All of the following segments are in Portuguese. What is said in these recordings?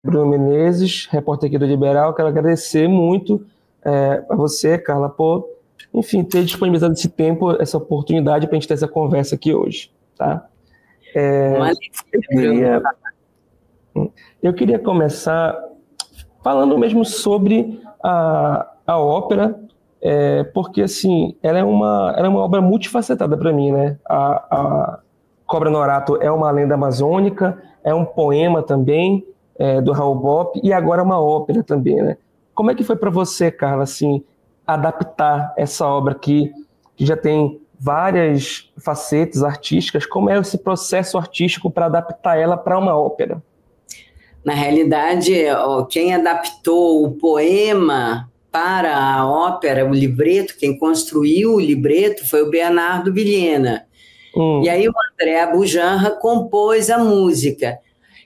Bruno Menezes, repórter aqui do Liberal. Quero agradecer muito a você, Carla, por, enfim, ter disponibilizado esse tempo, essa oportunidade para a gente ter essa conversa aqui hoje, tá? Eu queria começar falando mesmo sobre a ópera, porque, assim, ela é uma obra multifacetada para mim, né? A Cobra no Orato é uma lenda amazônica, é um poema também, do Raul Bop, e agora uma ópera também, né? Como é que foi para você, Carla, assim, adaptar essa obra que já tem várias facetas artísticas? Como é esse processo artístico para adaptar ela para uma ópera? Na realidade, quem adaptou o poema para a ópera, o libreto, quem construiu o libreto foi o Bernardo Vilhena. E aí o André Bujanra compôs a música.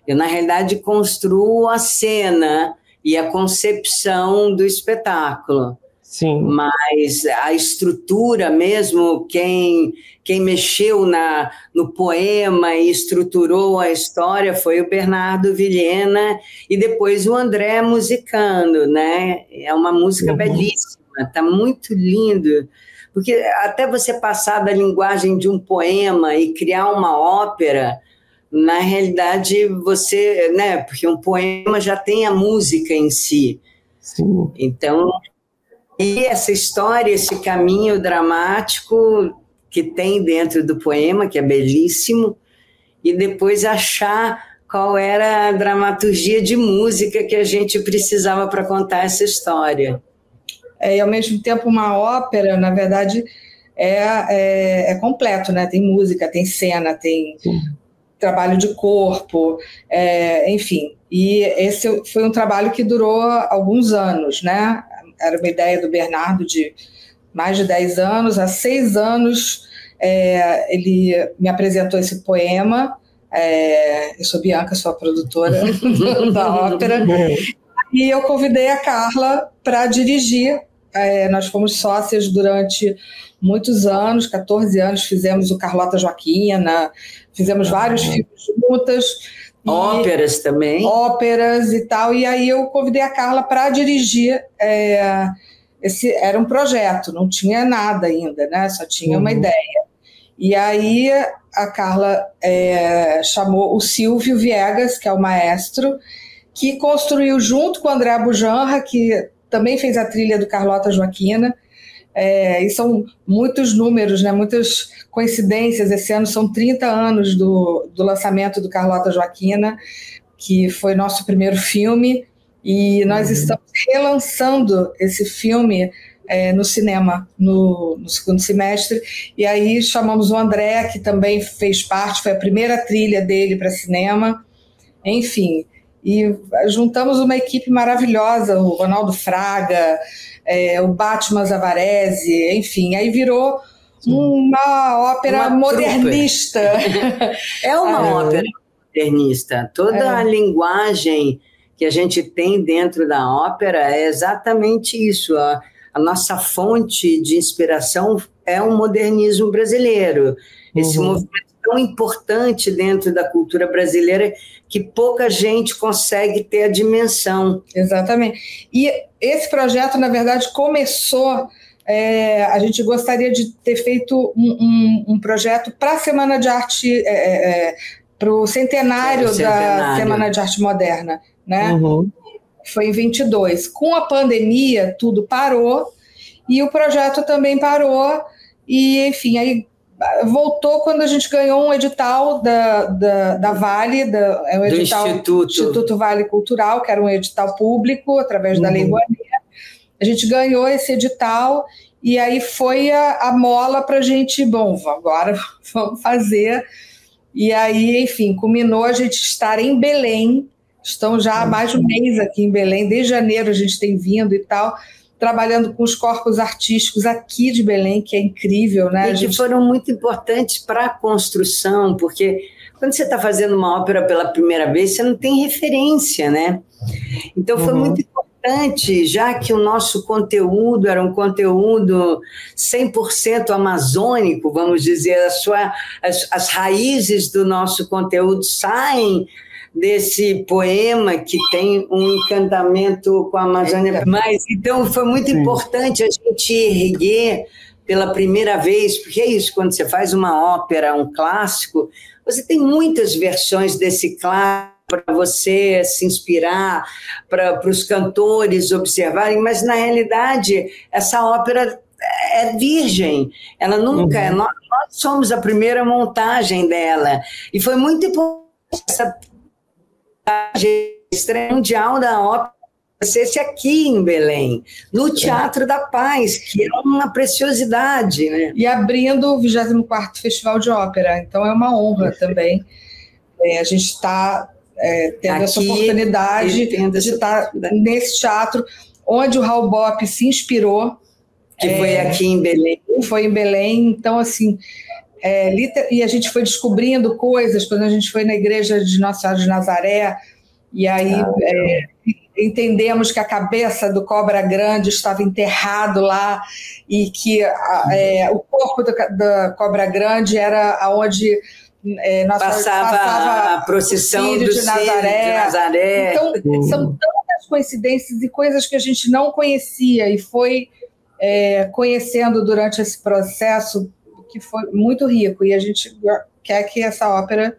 Eu, na realidade, construo a cena e a concepção do espetáculo. Sim. Mas a estrutura mesmo, quem mexeu no poema e estruturou a história foi o Bernardo Vilhena e depois o André musicando, né? É uma música belíssima, está muito lindo, porque até você passar da linguagem de um poema e criar uma ópera, na realidade você, né? Porque um poema já tem a música em si. Sim. Então, e essa história, esse caminho dramático que tem dentro do poema, que é belíssimo, e depois achar qual era a dramaturgia de música que a gente precisava para contar essa história. E ao mesmo tempo uma ópera, na verdade, é completo, né? Tem música, tem cena, tem trabalho de corpo, enfim. E esse foi um trabalho que durou alguns anos, né? Era uma ideia do Bernardo de mais de 10 anos. Há 6 anos ele me apresentou esse poema. Eu sou Bianca, sou a produtora da ópera. E eu convidei a Carla para dirigir. Nós fomos sócias durante muitos anos, 14 anos, fizemos o Carlota Joaquina, fizemos vários filmes juntas. Óperas também. Óperas e tal. E aí eu convidei a Carla para dirigir. Era um projeto, não tinha nada ainda, né? Só tinha uma ideia. E aí a Carla chamou o Silvio Viegas, que é o maestro, que construiu junto com o André Bujanra, que também fez a trilha do Carlota Joaquina. E são muitos números, né? Muitas coincidências. Esse ano são 30 anos do lançamento do Carlota Joaquina, que foi nosso primeiro filme, e nós estamos relançando esse filme no cinema no segundo semestre, e aí chamamos o André, que também fez parte, foi a primeira trilha dele para cinema, enfim, e juntamos uma equipe maravilhosa, o Ronaldo Fraga, o Batman Zavarese, enfim, aí virou uma ópera modernista. É uma ópera modernista. Toda a linguagem que a gente tem dentro da ópera é exatamente isso. A nossa fonte de inspiração é o modernismo brasileiro. Esse movimento tão importante dentro da cultura brasileira que pouca gente consegue ter a dimensão. Exatamente. E esse projeto, na verdade, começou... a gente gostaria de ter feito um projeto para a Semana de Arte, para o centenário da Semana de Arte Moderna, né? Foi em 22. Com a pandemia, tudo parou e o projeto também parou. E, enfim, aí voltou quando a gente ganhou um edital da Vale, o edital do Instituto Vale Cultural, que era um edital público, através da Lei Rouanet. A gente ganhou esse edital e aí foi a mola para a gente, bom, agora vamos fazer. E aí, enfim, culminou a gente estar em Belém. Estão já há mais de um mês aqui em Belém, desde janeiro a gente tem vindo e tal, trabalhando com os corpos artísticos aqui de Belém, que é incrível, né? E que foram muito importantes para a construção, porque quando você está fazendo uma ópera pela primeira vez, você não tem referência, né? Então foi muito importante, já que o nosso conteúdo era um conteúdo 100% amazônico, vamos dizer, as raízes do nosso conteúdo saem desse poema que tem um encantamento com a Amazônia. Mas, então, foi muito importante a gente erguer pela primeira vez, porque é isso, quando você faz uma ópera, um clássico, você tem muitas versões desse clássico para você se inspirar, para os cantores observarem, mas, na realidade, essa ópera é virgem, ela nunca é, nós somos a primeira montagem dela, e foi muito importante essa estreia mundial da ópera acontecesse aqui em Belém, no Teatro da Paz, que é uma preciosidade, né? E abrindo o 24º Festival de Ópera, então é uma honra também. A gente está tendo aqui, essa oportunidade de estar nesse teatro, onde o Raul Bopp se inspirou. Que foi aqui em Belém. Foi em Belém, então assim, e a gente foi descobrindo coisas, quando a gente foi na igreja de Nossa Senhora de Nazaré, e aí entendemos que a cabeça do Cobra Grande estava enterrado lá, e que o corpo da Cobra Grande era onde passava a procissão do de Nazaré. Então, são tantas coincidências e coisas que a gente não conhecia, e foi conhecendo durante esse processo, que foi muito rico, e a gente quer que essa ópera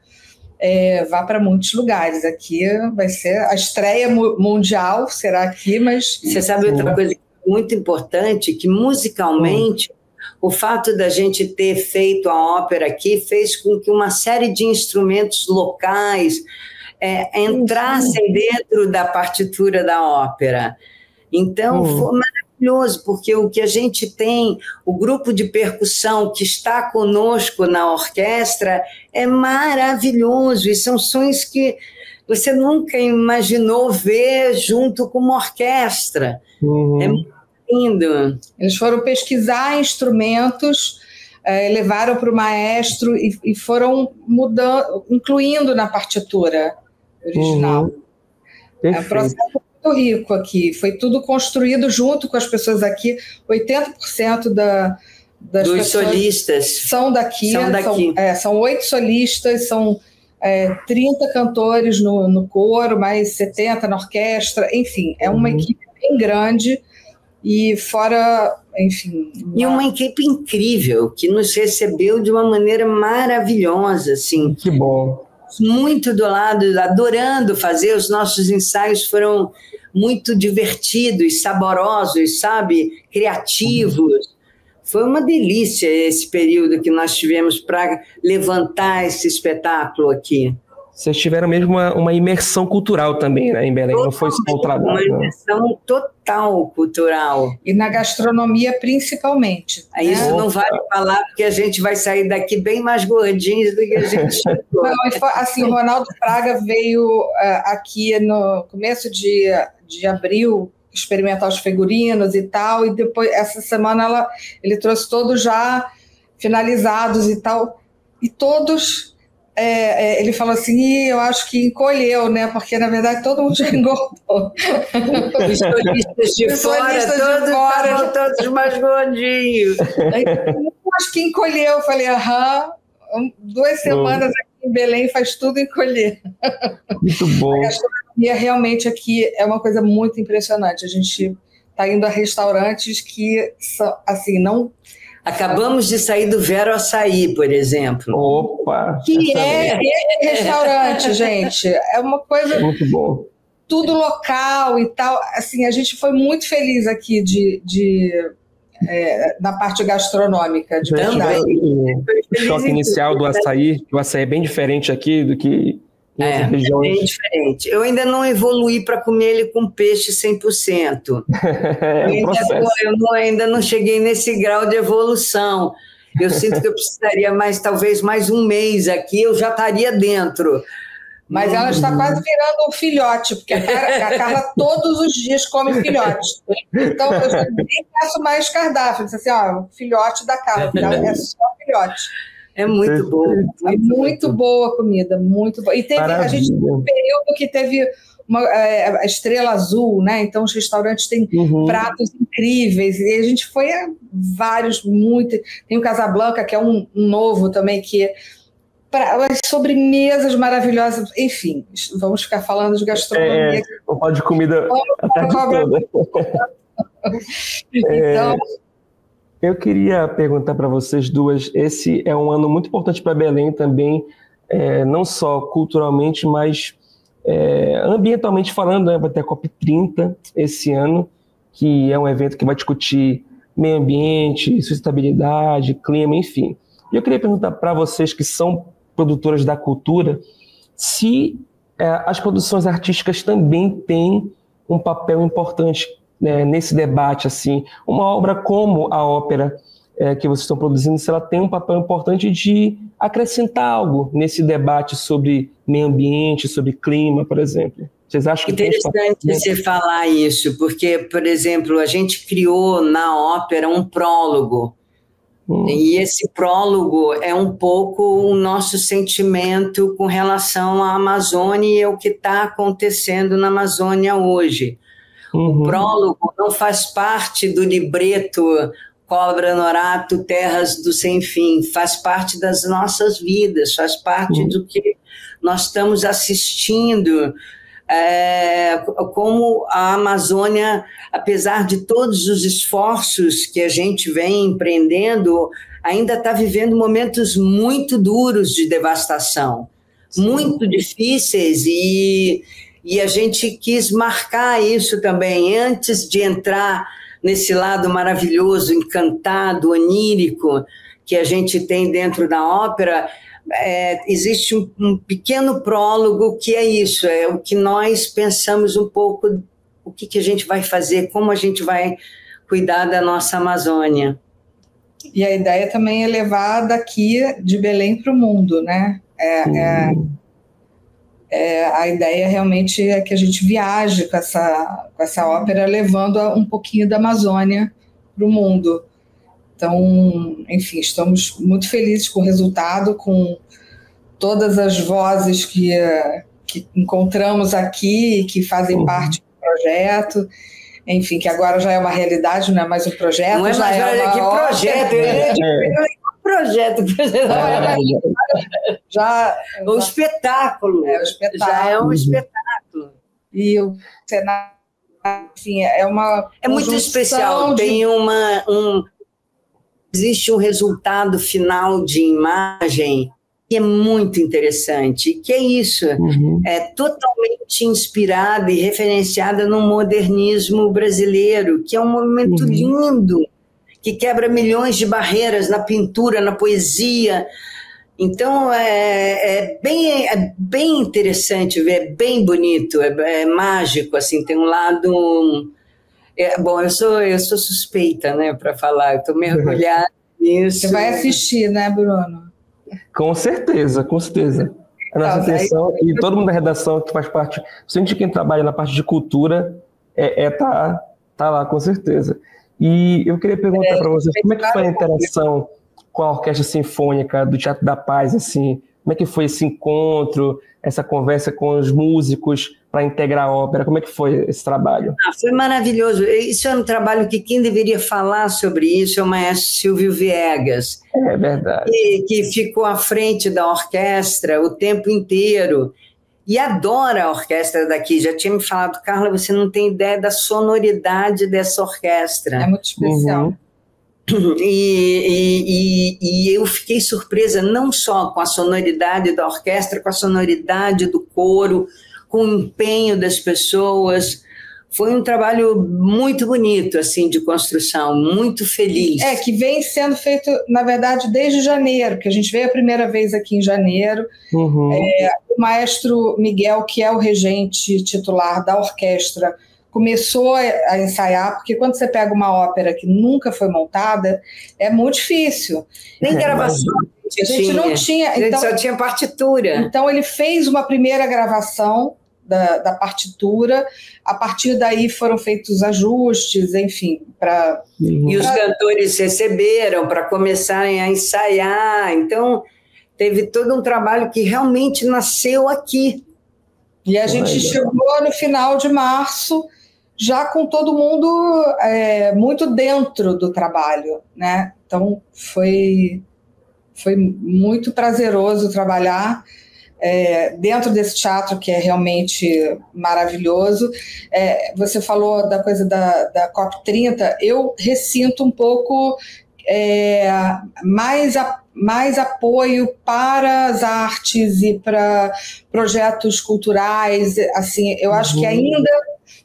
vá para muitos lugares. Aqui vai ser a estreia mundial, será aqui, mas... Você sabe outra coisa muito importante, que musicalmente o fato da gente ter feito a ópera aqui fez com que uma série de instrumentos locais entrassem dentro da partitura da ópera. Então, foi maravilhoso, porque o que a gente tem, o grupo de percussão que está conosco na orquestra é maravilhoso, e são sons que você nunca imaginou ver junto com uma orquestra. É muito lindo. Eles foram pesquisar instrumentos, levaram para o maestro e foram mudando, incluindo na partitura original. É um processo muito rico aqui, foi tudo construído junto com as pessoas aqui. 80% das dos solistas são daqui. São 8 solistas, são 30 cantores no coro, mais 70 na orquestra, enfim, é uma equipe bem grande, e fora, enfim... E uma equipe incrível, que nos recebeu de uma maneira maravilhosa, assim. Que bom. Muito do lado, adorando fazer, os nossos ensaios foram muito divertidos, saborosos, sabe? Criativos. Foi uma delícia esse período que nós tivemos para levantar esse espetáculo aqui. Vocês tiveram mesmo uma imersão cultural também, né, em Belém, não foi só um trabalho. Uma imersão total cultural. E na gastronomia, principalmente. Isso não vale falar, porque a gente vai sair daqui bem mais gordinhos do que a gente chegou. Assim, o Ronaldo Fraga veio aqui no começo de abril experimentar os figurinos e tal, e depois, essa semana, ele trouxe todos já finalizados e tal, e todos... ele falou assim, eu acho que encolheu, né? Porque, na verdade, todo mundo já engordou. Os solistas de fora, estavam todos mais gordinhos. Eu acho que encolheu. Eu falei, 2 semanas aqui em Belém faz tudo encolher. Muito bom. A gastronomia realmente aqui é uma coisa muito impressionante. A gente está indo a restaurantes que, assim, não... Acabamos de sair do Vero Açaí, por exemplo. Opa! Que é restaurante, gente. É uma coisa... Muito bom. Tudo local e tal. Assim, a gente foi muito feliz aqui na parte gastronômica. De verdade. O choque inicial do açaí, o açaí é bem diferente aqui do que... É bem diferente. Eu ainda não evoluí para comer ele com peixe 100%. Eu ainda não cheguei nesse grau de evolução. Eu sinto que eu precisaria talvez mais um mês aqui, eu já estaria dentro. Mas ela está quase virando um filhote, porque a Carla todos os dias come filhote. Então, eu já nem peço mais cardápio. Eu disse assim, filhote da Carla, é só filhote. É muito bom. Muito boa a comida, muito boa. E a gente teve um período que teve a Estrela Azul, né? Então os restaurantes têm pratos incríveis. E a gente foi a vários, muito. Tem o Casablanca, que é um novo também, que as sobremesas maravilhosas, enfim, vamos ficar falando de gastronomia. Não pode comida a tarde toda. Então, eu queria perguntar para vocês duas, esse é um ano muito importante para Belém também, não só culturalmente, mas ambientalmente falando, né? Vai ter a COP30 esse ano, que é um evento que vai discutir meio ambiente, sustentabilidade, clima, enfim. E eu queria perguntar para vocês que são produtoras da cultura, se as produções artísticas também têm um papel importante, né, nesse debate, assim, uma obra como a ópera que vocês estão produzindo, se ela tem um papel importante de acrescentar algo nesse debate sobre meio ambiente, sobre clima, por exemplo. Vocês acham que interessante você falar isso, porque, por exemplo, a gente criou na ópera um prólogo, e esse prólogo é um pouco o nosso sentimento com relação à Amazônia e ao que está acontecendo na Amazônia hoje. O prólogo não faz parte do libreto Cobra Norato, Terras do Sem Fim, faz parte das nossas vidas, faz parte do que nós estamos assistindo, como a Amazônia, apesar de todos os esforços que a gente vem empreendendo, ainda está vivendo momentos muito duros de devastação, muito difíceis, e a gente quis marcar isso também, antes de entrar nesse lado maravilhoso, encantado, onírico, que a gente tem dentro da ópera. Existe um pequeno prólogo que é isso, é o que nós pensamos um pouco, o que a gente vai fazer, como a gente vai cuidar da nossa Amazônia. E a ideia também é levar daqui de Belém para o mundo, né? A ideia realmente é que a gente viaje com essa ópera, levando um pouquinho da Amazônia para o mundo. Então, enfim, estamos muito felizes com o resultado, com todas as vozes que encontramos aqui, que fazem parte do projeto, enfim, que agora já é uma realidade, não é mais um projeto. Não é mais projeto. O espetáculo. O espetáculo. Já é um espetáculo. E o cenário, enfim, é uma... É muito especial. Tem existe um resultado final de imagem que é muito interessante, que é isso, é totalmente inspirada e referenciada no modernismo brasileiro, que é um movimento lindo, que quebra milhões de barreiras na pintura, na poesia. Então, é bem interessante ver, é bem bonito, é mágico, assim, tem um lado... bom, eu sou suspeita, né, para falar, eu estou mergulhada nisso. Você vai assistir, né, Bruno? Com certeza, com certeza. A nossa intenção, e todo mundo da redação que faz parte, principalmente quem trabalha na parte de cultura, tá lá, com certeza. E eu queria perguntar para vocês, como é que foi a interação com a Orquestra Sinfônica do Teatro da Paz, assim? Como é que foi esse encontro, essa conversa com os músicos para integrar a ópera? Como é que foi esse trabalho? Foi maravilhoso. Isso é um trabalho que quem deveria falar sobre isso é o maestro Silvio Viegas. É verdade. Que ficou à frente da orquestra o tempo inteiro e adora a orquestra daqui. Já tinha me falado, Carla, você não tem ideia da sonoridade dessa orquestra. É muito especial. E eu fiquei surpresa não só com a sonoridade da orquestra, com a sonoridade do coro, com o empenho das pessoas. Foi um trabalho muito bonito, assim, de construção, muito feliz. Que vem sendo feito, na verdade, desde janeiro, que a gente veio a primeira vez aqui em janeiro. O maestro Miguel, que é o regente titular da orquestra, começou a ensaiar, porque quando você pega uma ópera que nunca foi montada, é muito difícil. Nem gravação. A gente não tinha. A gente só tinha partitura. Então, ele fez uma primeira gravação da partitura, a partir daí foram feitos ajustes, enfim. E os cantores receberam para começarem a ensaiar. Então, teve todo um trabalho que realmente nasceu aqui. E a gente chegou no final de março, já com todo mundo muito dentro do trabalho, né? Então, foi Foi muito prazeroso trabalhar dentro desse teatro que é realmente maravilhoso. Você falou da coisa da COP30, eu ressinto um pouco mais apoio para as artes e para projetos culturais. Assim, eu acho que ainda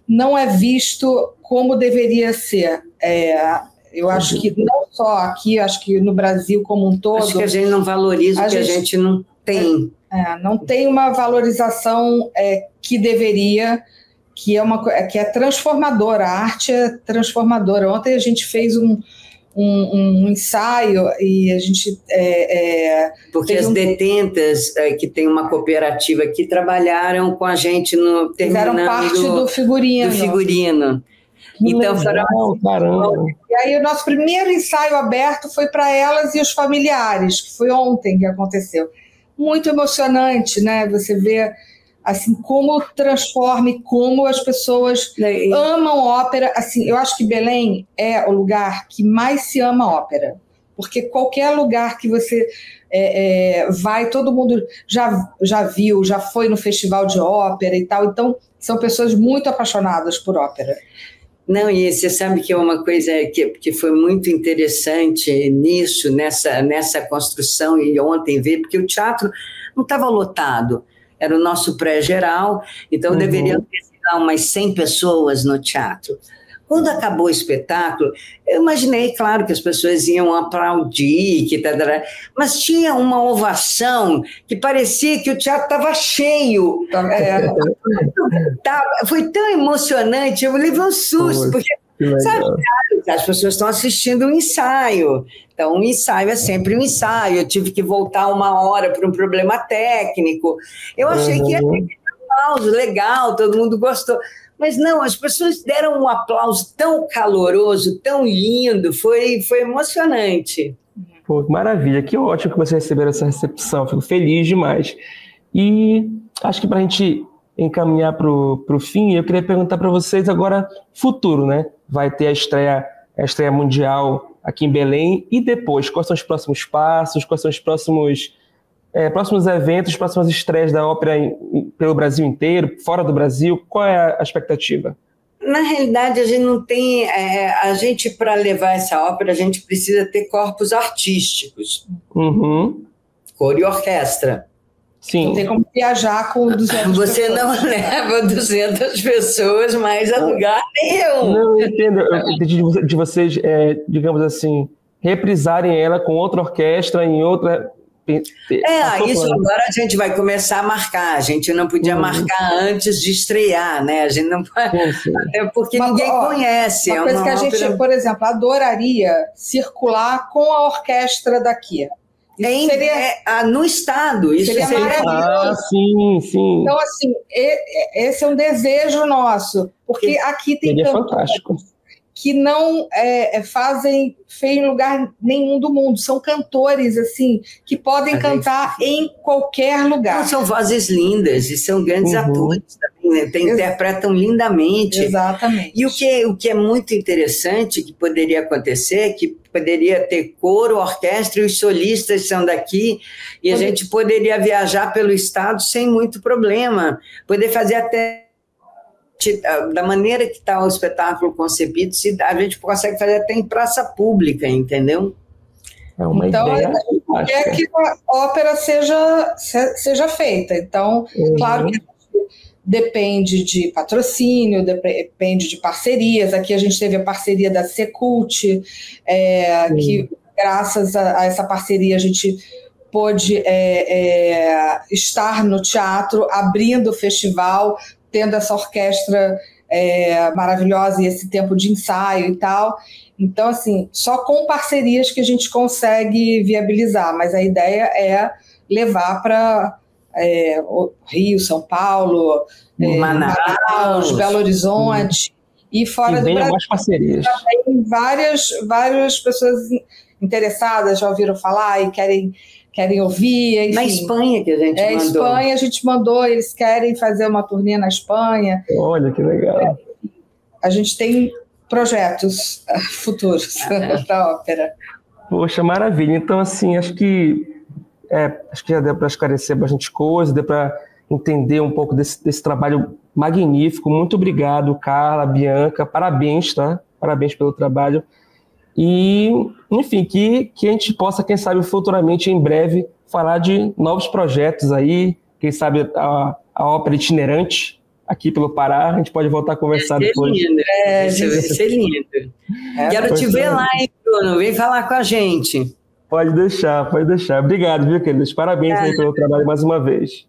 não é visto como deveria ser. Eu acho que não só aqui, acho que no Brasil como um todo. Acho que a gente não valoriza o que a gente não tem. Não tem uma valorização que deveria, que é transformadora. A arte é transformadora. Ontem a gente fez um ensaio e a gente... Porque as detentas, que tem uma cooperativa aqui, trabalharam com a gente no terminando... Fizeram parte do figurino. Então, caramba. E aí o nosso primeiro ensaio aberto foi para elas e os familiares, que foi ontem que aconteceu. Muito emocionante, né? Você vê assim, como transforma e como as pessoas amam ópera. Assim, eu acho que Belém é o lugar que mais se ama ópera, porque qualquer lugar que você vai, todo mundo já viu, já foi no festival de ópera e tal, então são pessoas muito apaixonadas por ópera. Não, e você sabe que é uma coisa que foi muito interessante nisso, nessa construção, e ontem ver, porque o teatro não estava lotado, era o nosso pré-geral, então deveriam ter umas 100 pessoas no teatro. Quando acabou o espetáculo, eu imaginei, claro, que as pessoas iam aplaudir, mas tinha uma ovação que parecia que o teatro estava cheio. Foi tão emocionante, eu levei um susto, porque, sabe, as pessoas estão assistindo um ensaio, então um ensaio é sempre um ensaio, eu tive que voltar 1 hora por um problema técnico, eu achei que ia ter um aplauso legal, todo mundo gostou. Mas não, as pessoas deram um aplauso tão caloroso, tão lindo, foi emocionante. Pô, maravilha, que ótimo que vocês receberam essa recepção, fico feliz demais. E acho que para a gente encaminhar para o fim, eu queria perguntar para vocês agora, futuro, né? Vai ter a estreia mundial aqui em Belém, e depois, quais são os próximos passos, quais são os próximos eventos, próximas estreias da ópera pelo Brasil inteiro, fora do Brasil? Qual é a expectativa? Na realidade, a gente não tem... para levar essa ópera, a gente precisa ter corpos artísticos. Coro e orquestra. Sim. Não tem como viajar com 200 pessoas. Você não leva 200 pessoas mais a lugar nenhum. Não, eu entendo. Eu entendi de vocês, digamos assim, reprisarem ela com outra orquestra em outra... Isso agora a gente vai começar a marcar. A gente não podia marcar antes de estrear, né? A gente não pode, até porque ninguém conhece. Uma coisa que a gente, por exemplo, adoraria circular com a orquestra daqui. No estado. Isso seria maravilhoso. Sim. Então, assim, esse é um desejo nosso, porque aqui tem fantástico. Que não fazem feio em lugar nenhum do mundo. São cantores, assim, que podem cantar em qualquer lugar. Não, são vozes lindas e são grandes atores também, né? Interpretam lindamente. Exatamente. E o que é muito interessante, que poderia acontecer, que poderia ter coro, orquestra e os solistas são daqui, e a gente poderia viajar pelo estado sem muito problema. Poder fazer até... da maneira que está o espetáculo concebido, a gente consegue fazer até em praça pública, entendeu? É uma ideia. É que a ópera seja feita. Então, claro que depende de patrocínio, depende de parcerias. Aqui a gente teve a parceria da Secult, que graças a essa parceria a gente pôde estar no teatro, abrindo o festival, tendo essa orquestra maravilhosa e esse tempo de ensaio e tal. Então, assim, só com parcerias que a gente consegue viabilizar, mas a ideia é levar para Rio, São Paulo, Manaus, Belo Horizonte e fora do Brasil. Mais parcerias. Tem várias pessoas interessadas, já ouviram falar e querem ouvir. Enfim. Na Espanha que a gente mandou. Espanha a gente mandou, eles querem fazer uma turnê na Espanha. Olha, que legal. A gente tem projetos futuros da ópera. Poxa, maravilha. Então, assim, acho que acho que já deu para esclarecer bastante coisa, deu para entender um pouco desse trabalho magnífico. Muito obrigado, Carla, Bianca, parabéns, tá? Parabéns pelo trabalho. E, enfim, que a gente possa, quem sabe, futuramente, em breve, falar de novos projetos aí, quem sabe a ópera itinerante aqui pelo Pará, a gente pode voltar a conversar depois. Lindo. Vai ser lindo. Quero te ver lá, hein, Bruno? Vem falar com a gente. Pode deixar. Obrigado, viu, queridos? Parabéns aí pelo trabalho mais uma vez.